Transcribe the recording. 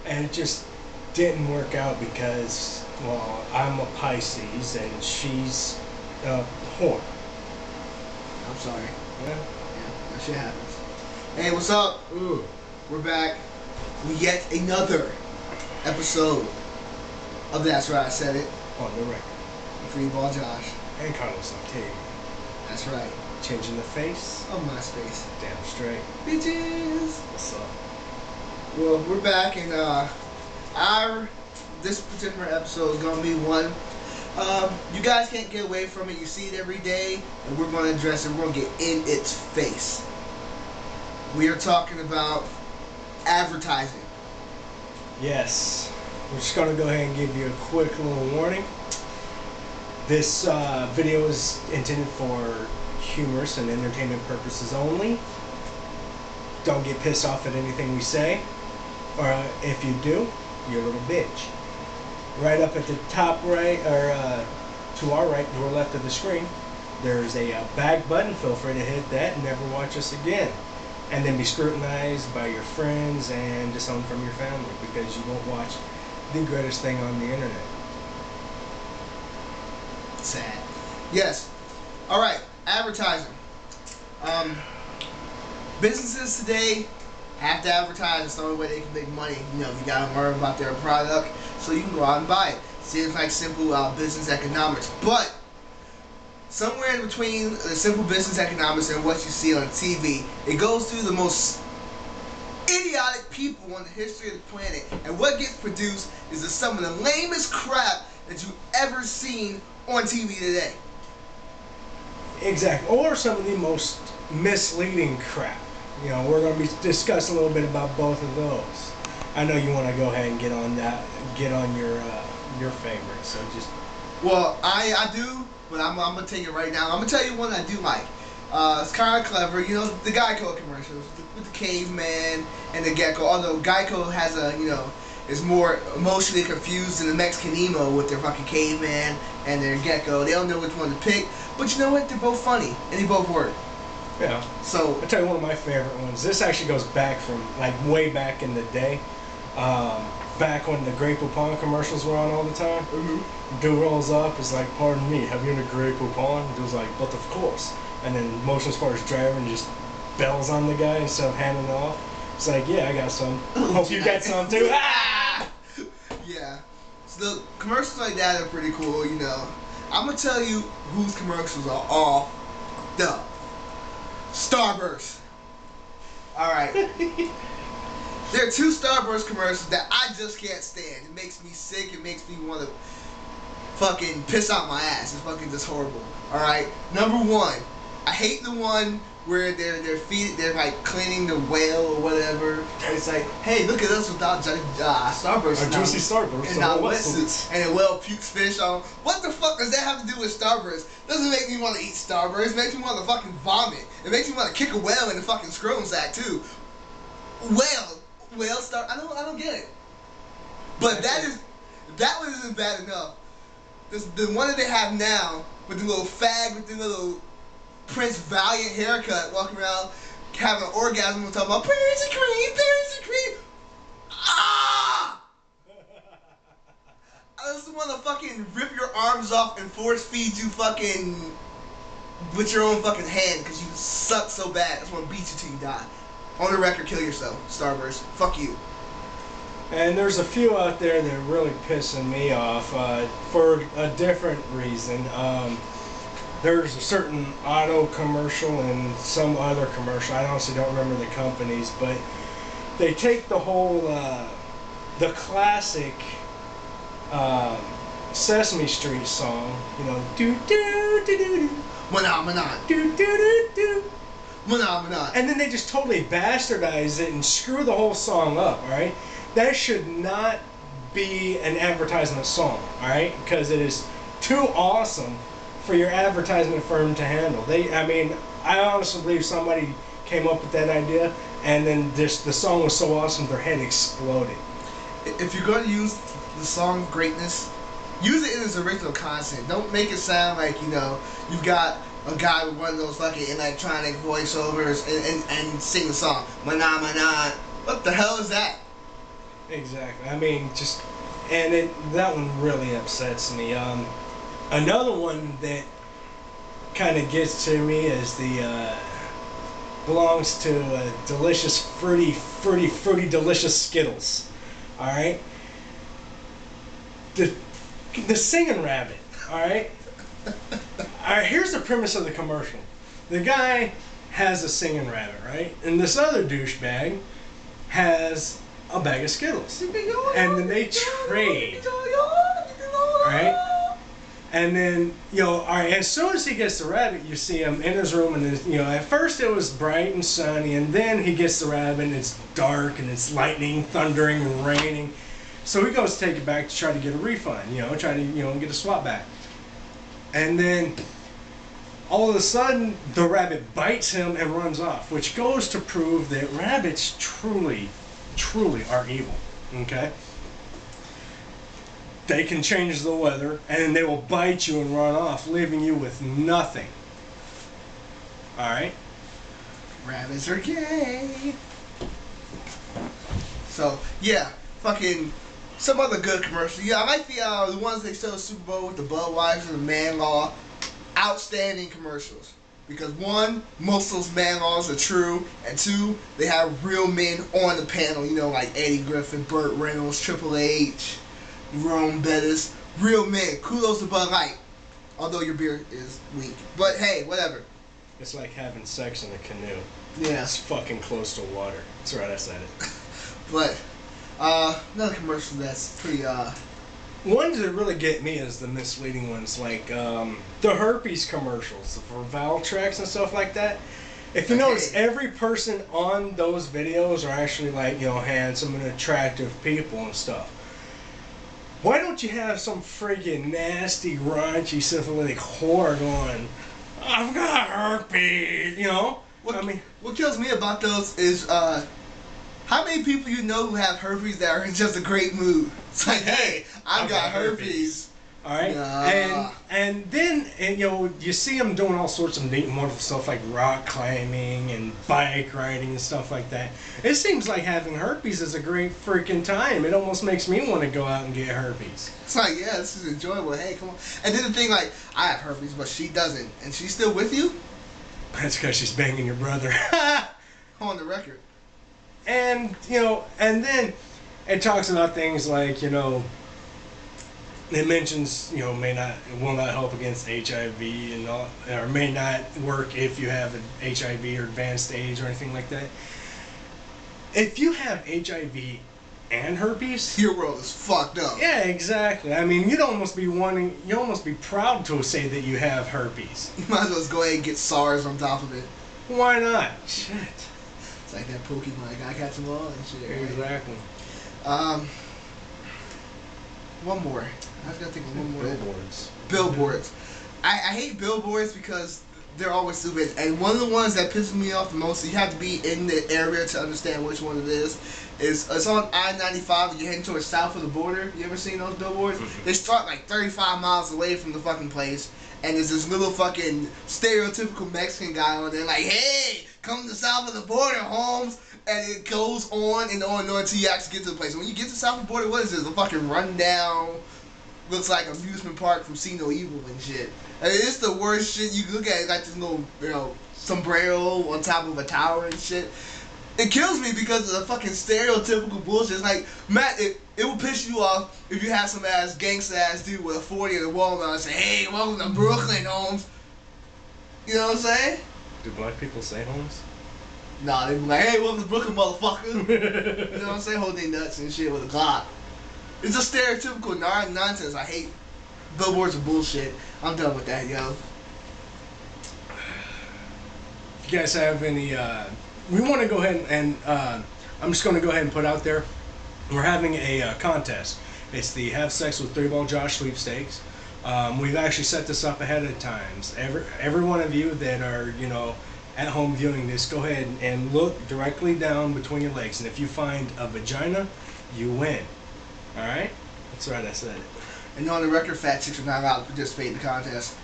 And it just didn't work out because, well, I'm a Pisces and she's a whore. I'm sorry. Yeah. Yeah, that shit happens. Hey, what's up? We're back with yet another episode of That's Right, I Said It. On the record. Free Ball Josh. And Carlos Octavian. That's right. Changing the face Of MySpace. damn straight. Bitches! What's up? Well, we're back and this particular episode is gonna be one. You guys can't get away from it. You see it every day, and we're gonna address it. We're gonna get in its face. We are talking about advertising. Yes. We're just going to go ahead and give you a quick little warning. This video is intended for humorous and entertainment purposes only. Don't get pissed off at anything we say. Or if you do, you're a little bitch. Right up at the top right, or to our right, to our left of the screen, there's a back button. Feel free to hit that and never watch us again. And then be scrutinized by your friends and disowned from your family because you won't watch the greatest thing on the internet. Sad. Yes. Alright, advertising. Businesses today have to advertise. It's the only way they can make money. You know, you gotta learn about their product so you can go out and buy it. Seems like simple business economics. But somewhere in between the simple business economics and what you see on TV, it goes through the most idiotic people on the history of the planet, and what gets produced is some of the lamest crap that you've ever seen on TV today. Exactly. Or some of the most misleading crap. You know, we're going to be discussing a little bit about both of those. I know you want to go ahead and get on that, get on your favorites. So just. Well, I do, but I'm gonna take it right now. I'm gonna tell you one I do like. It's kind of clever. You know, the Geico commercials with the caveman and the gecko. Although Geico has a, you know, is more emotionally confused than the Mexican emo with their fucking caveman and their gecko. They don't know which one to pick. But you know what? They're both funny and they both work. Yeah. So I'll tell you one of my favorite ones. This actually goes back from like way back in the day. Back when the Grey Poupon commercials were on all the time. Dude rolls up, is like, pardon me, have you in a Grey Poupon? Dude's like, but of course. And then motions for his driver and just bells on the guy instead of handing it off. It's like, yeah, I got some. Hope you got some too. Ah! Yeah. So the commercials like that are pretty cool, you know. I'm gonna tell you whose commercials are all the Starburst. Alright. There are two Starburst commercials that I just can't stand. It makes me sick. It makes me want to fucking piss out my ass. It's fucking just horrible. Alright? Number one, I hate the one where they're like cleaning the whale or whatever. And it's like, hey, look at us without Starburst. Our juicy Starburst. And not wetsuits. And a whale pukes fish on. What the fuck does that have to do with Starburst? Doesn't make me want to eat Starburst. It makes me want to fucking vomit. It makes me want to kick a whale in the fucking scrotum sack too. Whale star. I don't get it. But that one isn't bad enough. The one that they have now with the little fag with the little Prince Valiant haircut, walking around having an orgasm and talking about berries and cream, berries and cream. Ah! I just want to fucking rip your arms off and force feed you fucking with your own fucking hand because you suck so bad. I just want to beat you till you die. On the record, kill yourself, Starburst. Fuck you. And there's a few out there that are really pissing me off for a different reason. There's a certain auto commercial and some other commercial. I honestly don't remember the companies, but they take the whole, the classic Sesame Street song, you know, do do do do do, Phenomenon. do do do do. Phenomenon. And then they just totally bastardize it and screw the whole song up, alright? That should not be an advertisement song, alright? Because it is too awesome for your advertisement firm to handle. I honestly believe somebody came up with that idea and then the song was so awesome their head exploded. If you're going to use the song greatness, use it in its original content. Don't make it sound like, you know, you've got a guy with one of those fucking electronic voiceovers and sing the song. Mana mana. What the hell is that? Exactly. I mean, that one really upsets me. Another one that kind of gets to me is belongs to delicious, fruity, delicious Skittles. All right. The singing rabbit. All right. All right. Here's the premise of the commercial. The guy has a singing rabbit, right, and this other douchebag has a bag of Skittles, and then they trade, right? And then, all right, as soon as he gets the rabbit, you see him in his room, and at first it was bright and sunny, and then he gets the rabbit, and it's dark, and it's lightning, thundering, and raining. So he goes to take it back to try to get a refund, try to, get a swap back. And then all of a sudden, the rabbit bites him and runs off, which goes to prove that rabbits truly are evil, okay? They can change the weather, and they will bite you and run off, leaving you with nothing. Alright? Rabbits are gay. So, yeah, fucking some other good commercials. Yeah, I like the ones they show at Super Bowl with the Budweiser and the Man Law. Outstanding commercials. Because one, most of those man laws are true, and two, they have real men on the panel, like Eddie Griffin, Burt Reynolds, Triple H, Jerome Bettis, real men. Kudos to Bud Light, although your beer is weak. But hey, whatever. It's like having sex in a canoe. Yeah. It's fucking close to water. That's right, I said it. But, another commercial that's pretty, Ones that really get me is the misleading ones, like the herpes commercials for Valtrex and stuff like that. If you notice, every person on those videos are actually like, handsome and attractive people and stuff. Why don't you have some freaking nasty, raunchy, syphilitic whore going, I've got herpes, What kills me about those is, how many people who have herpes that are in just a great mood? It's like, hey, I've got herpes. All right, and then you see them doing all sorts of neat and wonderful stuff like rock climbing and bike riding and stuff like that. It seems like having herpes is a great freaking time. It almost makes me want to go out and get herpes. It's like, yeah, this is enjoyable. Hey, come on. And then the thing, like, I have herpes, but she doesn't, and she's still with you. That's because she's banging your brother. On the record. And, and then it talks about things like, it mentions, will not help against HIV and all, or may not work if you have an HIV or advanced stage or anything like that. If you have HIV and herpes, your world is fucked up. Yeah, exactly. I mean, you'd almost be proud to say that you have herpes. You might as well just go ahead and get SARS on top of it. Why not? Shit. It's like that Pokemon, I gotta catch them all and shit. Right? Exactly. One more. I was gonna think of one more. Billboards. Billboards. I hate billboards because they're always stupid. And one of the ones that pisses me off the most, you have to be in the area to understand which one it is it's on I-95 and you're heading towards south of the border. You ever seen those billboards? They start like 35 miles away from the fucking place. And there's this little fucking stereotypical Mexican guy on there like, hey, come to south of the border, Holmes. And it goes on and on and on until you actually get to the place. And when you get to south of the border, what is this? A fucking rundown, looks like amusement park from See No Evil and shit. And it's the worst shit. You look at it like this little, sombrero on top of a tower and shit. It kills me because of the fucking stereotypical bullshit. It's like, Matt, it will piss you off if you have some gangsta ass dude with a 40 and a Walmart and say, hey, welcome to Brooklyn, Holmes. You know what I'm saying? Do black people say Holmes? Nah, they be like, hey, welcome to Brooklyn, motherfucker. You know what I'm saying? Holding nuts and shit with a Glock. It's a stereotypical nonsense. I hate billboards are bullshit. I'm done with that, yo. If you guys have any, we want to go ahead and I'm just going to go ahead and put out there, we're having a contest. It's the Have Sex with 3-Ball Josh sweepstakes. We've actually set this up ahead of times. Every one of you that are, at home viewing this, go ahead and look directly down between your legs, and if you find a vagina, you win. Alright? That's right, I said it. And on the record, fat chicks are not allowed to participate in the contest.